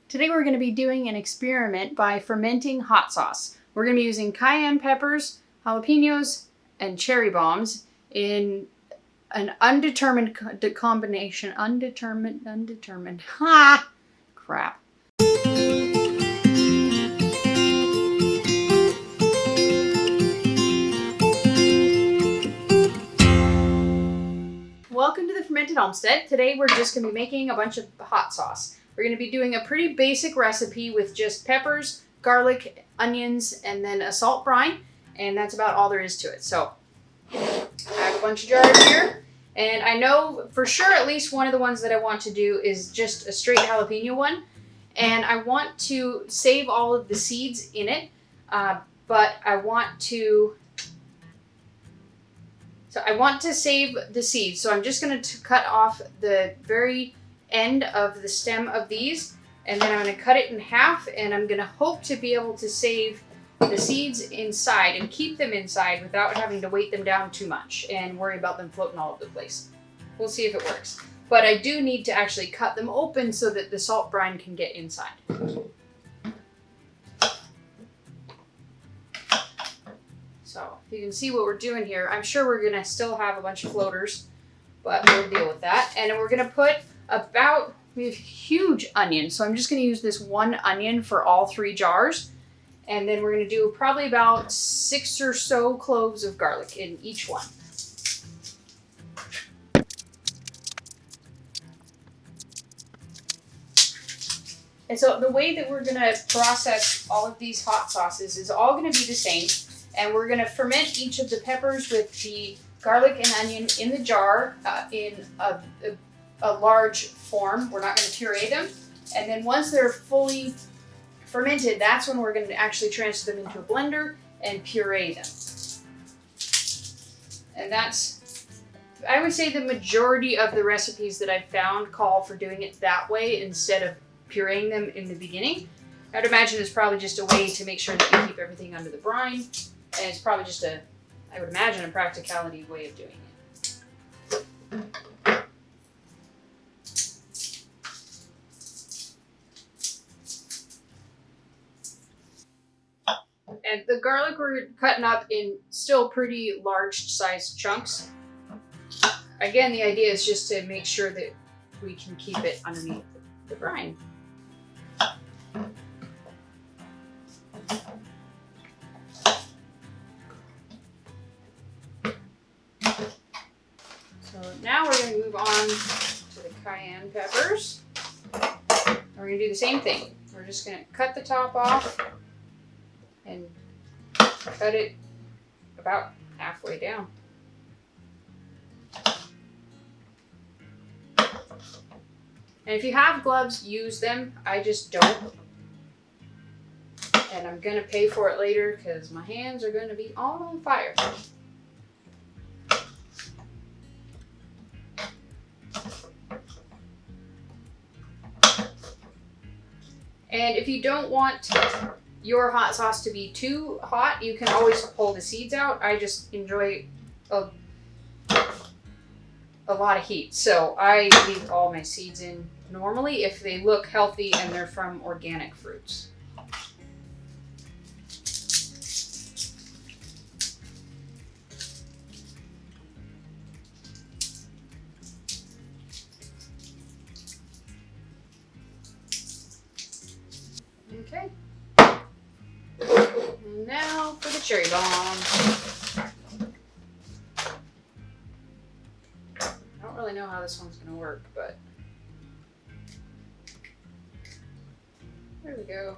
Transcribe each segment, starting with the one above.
Today we're going to be doing an experiment by fermenting hot sauce. We're going to be using cayenne peppers, jalapenos, and cherry bombs in an undetermined combination. Undetermined. Ha! Crap. Welcome to the Fermented Homestead. Today we're just going to be making a bunch of hot sauce. We're going to be doing a pretty basic recipe with just peppers, garlic, onions, and then a salt brine. And that's about all there is to it. So I have a bunch of jars here. And I know for sure at least one of the ones that I want to do is just a straight jalapeno one. And I want to save all of the seeds in it. But I want to save the seeds. So I'm just going to cut off the very end of the stem of these, and then I'm going to cut it in half, and I'm going to hope to be able to save the seeds inside and keep them inside without having to weight them down too much and worry about them floating all over the place. We'll see if it works. But I do need to actually cut them open so that the salt brine can get inside. So if you can see what we're doing here, I'm sure we're going to still have a bunch of floaters, but we'll deal with that. And we're going to put we have huge onions, so I'm just going to use this one onion for all 3 jars. And then we're going to do probably about 6 or so cloves of garlic in each one. And so the way that we're going to process all of these hot sauces is all going to be the same. And we're going to ferment each of the peppers with the garlic and onion in the jar in a large form. We're not going to puree them. And then once they're fully fermented, that's when we're going to actually transfer them into a blender and puree them. And I would say the majority of the recipes that I've found call for doing it that way instead of pureeing them in the beginning. I'd imagine it's probably just a way to make sure that you keep everything under the brine. And it's probably just I would imagine, a practicality way of doing it. And the garlic we're cutting up in still pretty large sized chunks. Again, the idea is just to make sure that we can keep it underneath the brine. So now we're going to move on to the cayenne peppers. And we're going to do the same thing. We're just going to cut the top off and cut it about halfway down. And if you have gloves, use them. I just don't. And I'm going to pay for it later because my hands are going to be on fire. And if you don't want your hot sauce to be too hot, you can always pull the seeds out. I just enjoy a lot of heat. So I leave all my seeds in normally if they look healthy and they're from organic fruits. Okay. And now for the cherry bomb. I don't really know how this one's going to work, but there we go.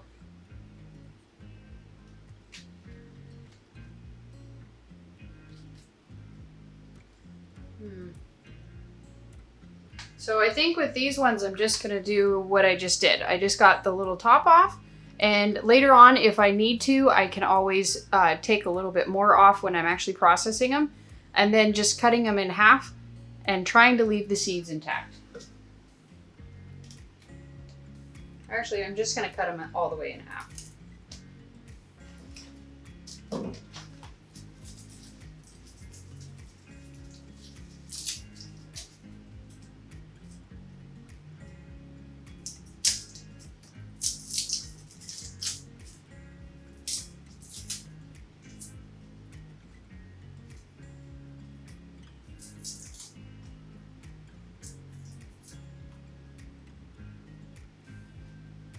So I think with these ones, I'm just going to do what I just did. I just got the little top off. And later on, if I need to, I can always take a little bit more off when I'm actually processing them. And then just cutting them in half and trying to leave the seeds intact. Actually, I'm just going to cut them all the way in half.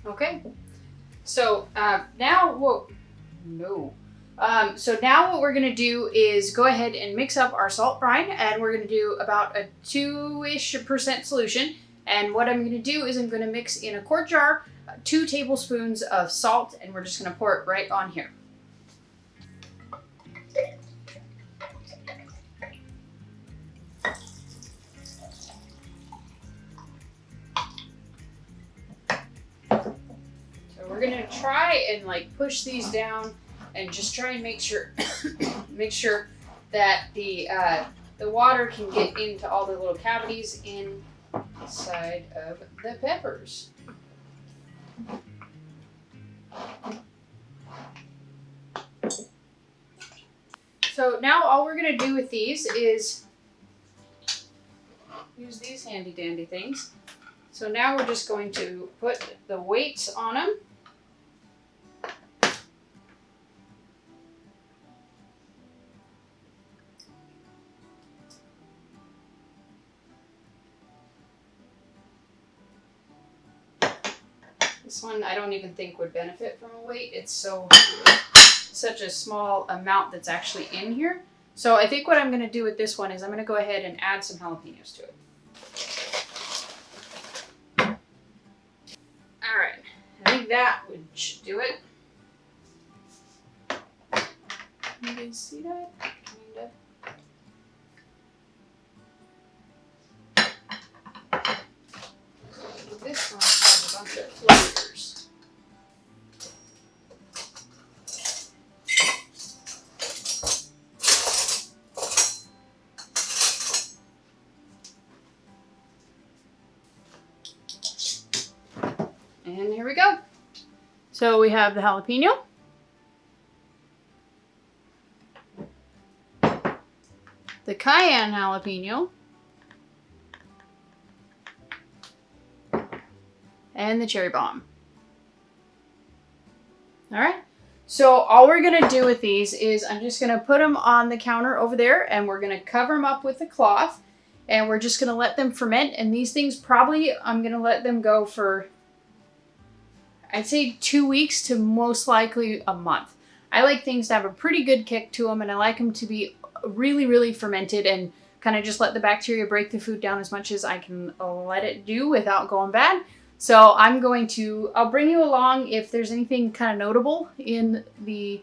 Okay. So now so now what we're gonna do is go ahead and mix up our salt brine, and we're gonna do about a 2-ish% solution. And what I'm gonna do is I'm gonna mix in a quart jar 2 tablespoons of salt, and we're just gonna pour it right on here. So we're gonna try and like push these down and just try and make sure that the water can get into all the little cavities inside of the peppers. So now all we're gonna do with these is use these handy dandy things. So now we're just going to put the weights on them. This one I don't even think would benefit from a weight. It's such a small amount that's actually in here. So I think what I'm going to do with this one is I'm going to go ahead and add some jalapenos to it. All right, I think that should do it. You guys see that? Kinda. This one has a bunch of flavors. And here we go. So we have the jalapeno. The cayenne jalapeno. And the cherry bomb. All right. So all we're going to do with these is I'm just going to put them on the counter over there, and we're going to cover them up with a cloth, and we're just going to let them ferment. And these things probably I'm going to let them go for, I'd say 2 weeks to most likely a month. I like things to have a pretty good kick to them, and I like them to be really, really fermented and kind of just let the bacteria break the food down as much as I can let it do without going bad. So I'll bring you along if there's anything kind of notable in the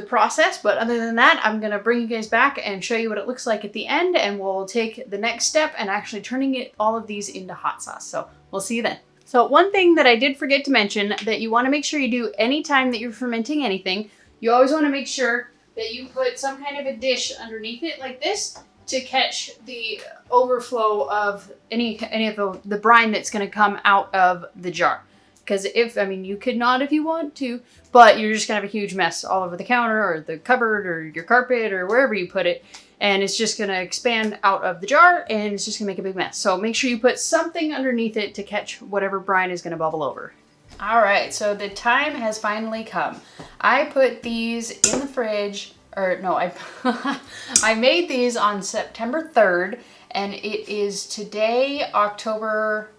process. But other than that, I'm going to bring you guys back and show you what it looks like at the end. And we'll take the next step and actually turning all of these into hot sauce. So we'll see you then. So one thing that I did forget to mention that you want to make sure you do anytime that you're fermenting anything, you always want to make sure that you put some kind of a dish underneath it like this to catch the overflow of any of the brine that's going to come out of the jar. Because you could not if you want to, but you're just going to have a huge mess all over the counter or the cupboard or your carpet or wherever you put it. And it's just going to expand out of the jar and it's just going to make a big mess. So make sure you put something underneath it to catch whatever brine is going to bubble over. All right, so the time has finally come. I put these in the fridge. I made these on September 3rd, and it is today, October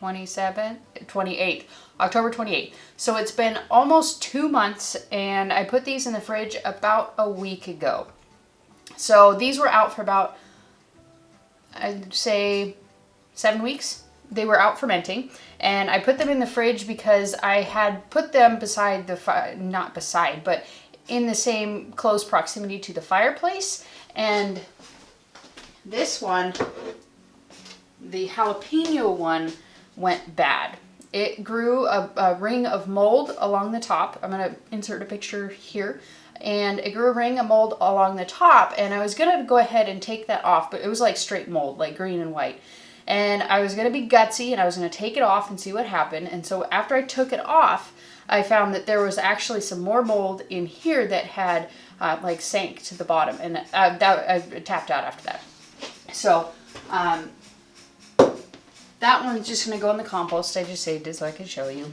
28th. October 28th. So it's been almost 2 months, and I put these in the fridge about a week ago. So these were out for about, I'd say, 7 weeks. They were out fermenting, and I put them in the fridge because I had put them beside the fire, not beside, but in the same close proximity to the fireplace. And this one, the jalapeno one, went bad. It grew a ring of mold along the top. I'm going to insert a picture here. And it grew a ring of mold along the top, and I was going to go ahead and take that off, but it was like straight mold, like green and white. And I was going to be gutsy, and I was going to take it off and see what happened. And so after I took it off, I found that there was actually some more mold in here that had like sank to the bottom, and I tapped out after that. So that one's just going to go in the compost. I just saved it so I could show you.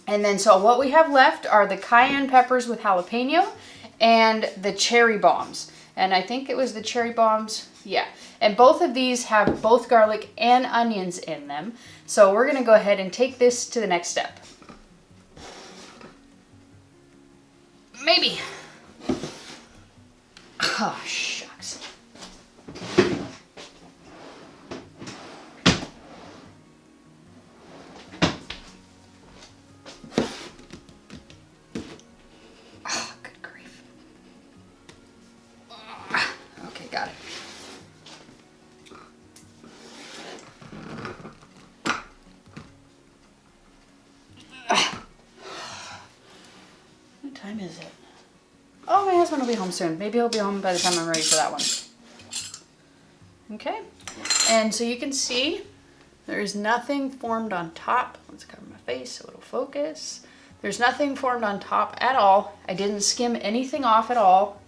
And then so what we have left are the cayenne peppers with jalapeno and the cherry bombs. And I think it was the cherry bombs Yeah, and both of these have both garlic and onions in them. So we're gonna go ahead and take this to the next step. Maybe. Oh, shucks. Oh, good grief. Okay, got it. What time is it? Oh, my husband will be home soon. Maybe he'll be home by the time I'm ready for that one. Okay, and so you can see there's nothing formed on top. Let's cover my face so it'll focus. There's nothing formed on top at all. I didn't skim anything off at all.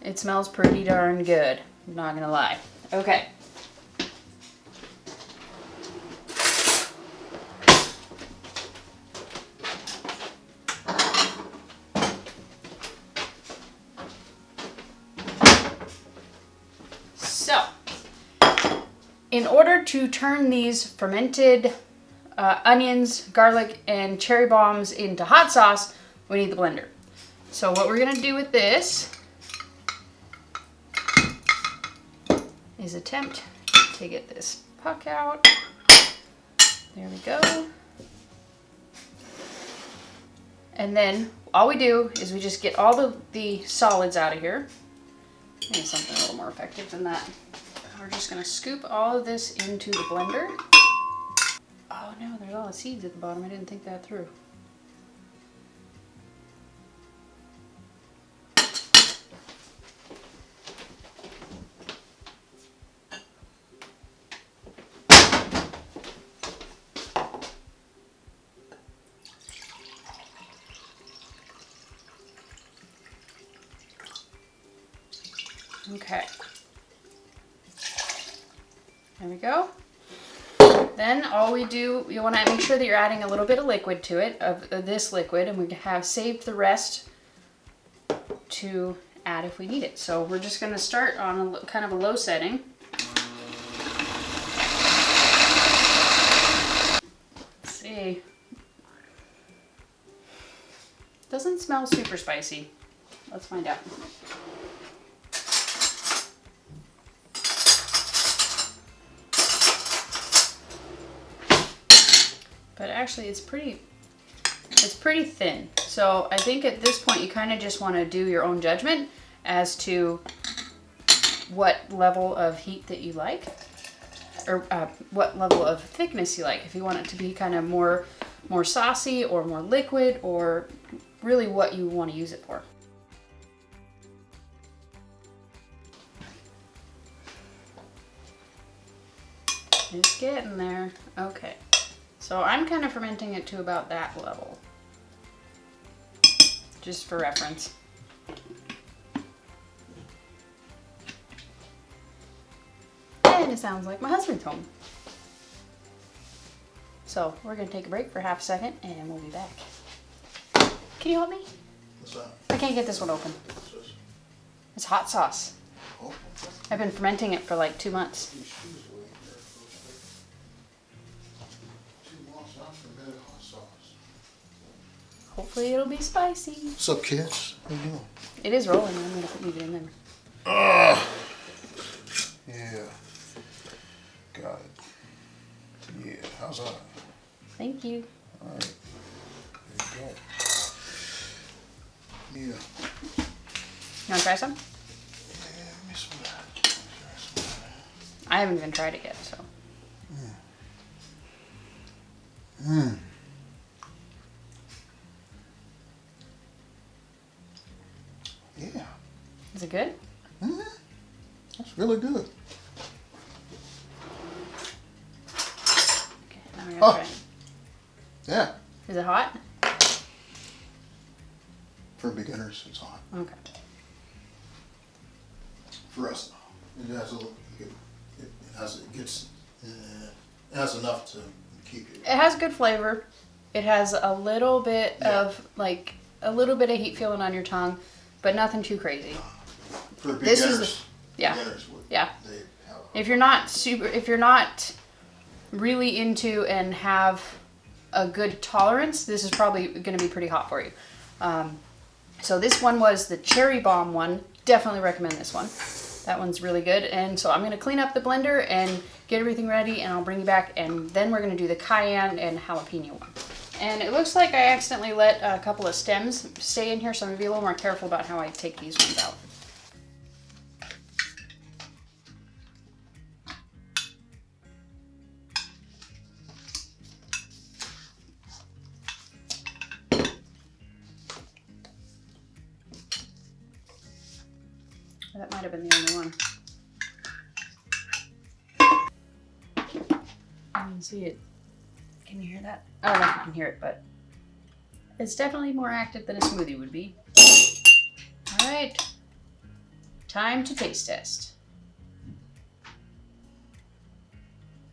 It smells pretty darn good, I'm not gonna lie. Okay. So, in order to turn these fermented onions, garlic, and cherry bombs into hot sauce, we need the blender. So what we're gonna do with this is attempt to get this puck out. There we go. And then all we do is we just get all the solids out of here. Maybe something a little more effective than that. We're just gonna scoop all of this into the blender. Oh no, there's all the seeds at the bottom. I didn't think that through. Okay. There we go. Then all we do, you want to make sure that you're adding a little bit of liquid to it, of this liquid, and we have saved the rest to add if we need it. So we're just going to start on a kind of a low setting. Let's see. Doesn't smell super spicy. Let's find out. But actually it's pretty thin. So I think at this point you kind of just want to do your own judgment as to what level of heat that you like, or what level of thickness you like. If you want it to be kind of more saucy or more liquid, or really what you want to use it for. It's getting there. Okay. So I'm kind of fermenting it to about that level, just for reference. And it sounds like my husband's home. So we're gonna take a break for half a second and we'll be back. Can you help me? What's that? I can't get this one open. What's this? It's hot sauce. Oh, I've been fermenting it for like 2 months. these shoes were in there for 2 months. I fermented hot sauce. Hopefully it'll be spicy. What's up, kids? How you doing? It is rolling. I'm gonna leave it in there. Yeah. Got it. Yeah, how's that? Thank you. All right. There you go. Yeah. You wanna try some? Yeah, give me some of that. Try some of that. I haven't even tried it yet, so. Mmm. Yeah. Is it good? Mm-hmm. That's really good. Okay, now we're gonna try it. Yeah. Is it hot? For beginners, it's hot. Okay. For us, it has it has enough to keep you. It has good flavor. It has a little bit of heat feeling on your tongue, but nothing too crazy. For This beginners, is Yeah. beginners would. Yeah. They have If you're not really into and have a good tolerance, this is probably going to be pretty hot for you. So this one was the cherry bomb one. Definitely recommend this one. That one's really good. And so I'm going to clean up the blender and get everything ready, and I'll bring you back, and then we're going to do the cayenne and jalapeno one. And it looks like I accidentally let a couple of stems stay in here, so I'm going to be a little more careful about how I take these ones out. That might have been the only one. I can see it. Can you hear that? I don't know if you can hear it, but it's definitely more active than a smoothie would be. All right, time to taste test.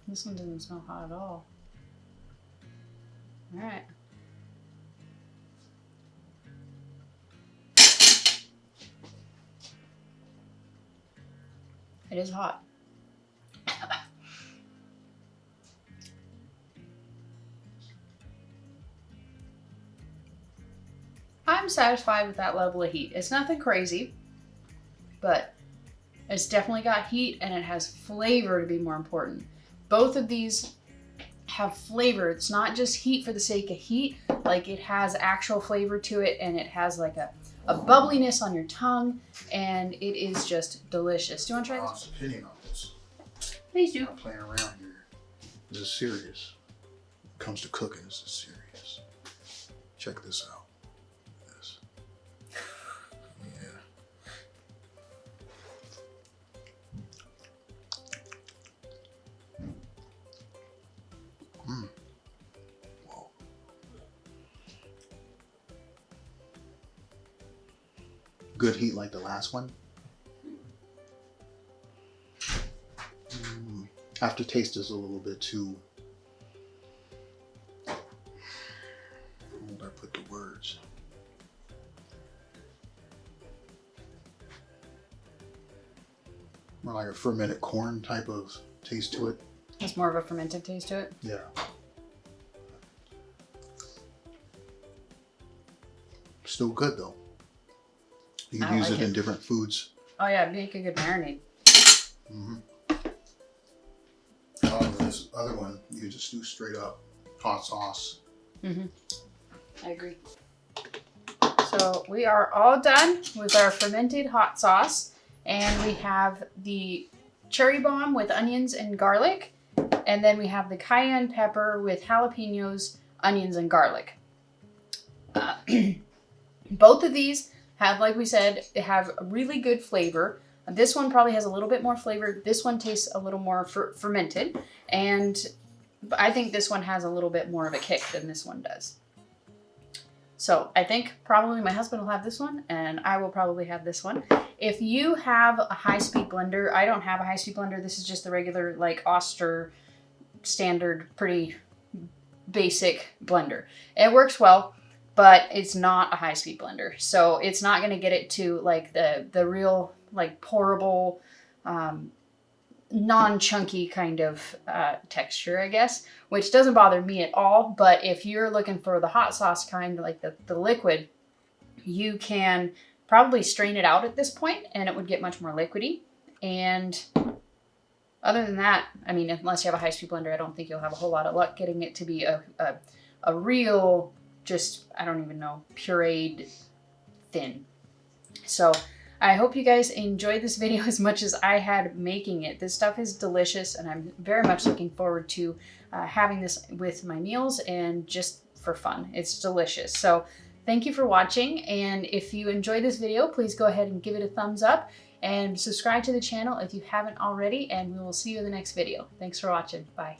This one doesn't smell hot at all. All right. It is hot. I'm satisfied with that level of heat. It's nothing crazy, but it's definitely got heat, and it has flavor to be more important. Both of these have flavor. It's not just heat for the sake of heat. Like, it has actual flavor to it, and it has like a bubbliness on your tongue, and it is just delicious. Do you want to try this? honest opinion on this. Please do. I'm not playing around here. This is serious. When it comes to cooking, this is serious. Check this out. This. Yeah. Whoa. Good heat like the last one. Aftertaste is a little bit too. Where would I put the words? More like a fermented corn type of taste to it. It's more of a fermented taste to it. Yeah. Still good though. You can use like it in different foods. Oh yeah, make a good marinade. Mm-hmm. This other one, you just do straight up hot sauce. Mm-hmm. I agree. So we are all done with our fermented hot sauce, and we have the cherry bomb with onions and garlic, and then we have the cayenne pepper with jalapenos, onions, and garlic. Both of these have, like we said, have a really good flavor. This one probably has a little bit more flavor. This one tastes a little more fermented, and I think this one has a little bit more of a kick than this one does. So I think probably my husband will have this one, and I will probably have this one. If you have a high-speed blender, I don't have a high-speed blender. This is just the regular, like, Oster standard, pretty basic blender. It works well, but it's not a high-speed blender. So it's not going to get it to, like, the real, like, pourable, non-chunky kind of texture, I guess, which doesn't bother me at all. But if you're looking for the hot sauce kind, like the liquid, you can probably strain it out at this point, and it would get much more liquidy. And other than that, I mean, unless you have a high-speed blender, I don't think you'll have a whole lot of luck getting it to be a real, just, I don't even know, pureed thin. So I hope you guys enjoyed this video as much as I had making it. This stuff is delicious, and I'm very much looking forward to having this with my meals and just for fun. It's delicious. So thank you for watching, and if you enjoyed this video, please go ahead and give it a thumbs up and subscribe to the channel if you haven't already, and we will see you in the next video. Thanks for watching. Bye.